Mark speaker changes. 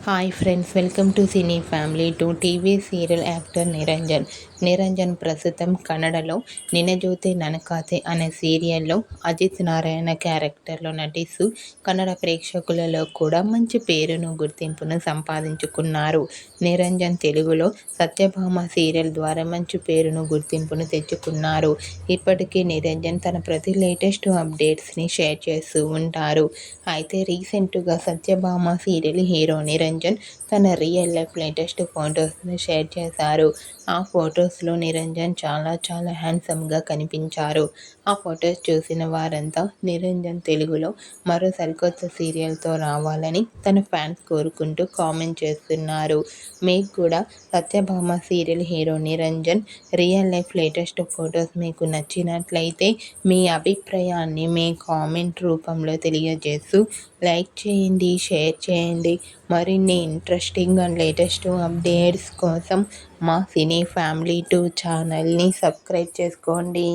Speaker 1: Hi friends, welcome to cine family to TV serial actor Niranjan ప్రస్తుతం కన్నడలో నినజోతే ననకాతే అనే సీరియల్లో అజిత్ నారాయణ క్యారెక్టర్లో నటిస్తూ కన్నడ ప్రేక్షకులలో కూడా మంచి పేరును గుర్తింపును సంపాదించుకున్నారు. నిరంజన్ తెలుగులో సత్యభామ సీరియల్ ద్వారా మంచి పేరును గుర్తింపును తెచ్చుకున్నారు. ఇప్పటికీ నిరంజన్ తన ప్రతి లేటెస్ట్ అప్డేట్స్ని షేర్ చేస్తూ ఉంటారు. అయితే రీసెంట్గా సత్యభామ సీరియల్ హీరో నిరంజన్ తన రియల్ లైఫ్ లేటెస్ట్ ఫొటోస్ని షేర్ చేశారు. ఆ ఫొటోస్లో నిరంజన్ చాలా హ్యాండ్సమ్గా కనిపించారు. ఆ ఫొటోస్ చూసిన వారంతా నిరంజన్ తెలుగులో మరో సరికొత్త సీరియల్తో రావాలని తన ఫ్యాన్స్ కోరుకుంటూ కామెంట్ చేస్తున్నారు. మీకు కూడా Satyabhama serial hero Niranjan real life latest photos మీకు నచ్చినట్లయితే మీ అభిప్రాయాన్ని మీ కామెంట్ రూపంలో తెలియజేస్తూ లైక్ చేయండి, షేర్ చేయండి. మరిన్ని ఇంట్రెస్టింగ్ అండ్ లేటెస్ట్ అప్డేట్స్ కోసం మా సినీ ఫ్యామిలీ 2 ఛానల్ని సబ్స్క్రైబ్ చేసుకోండి.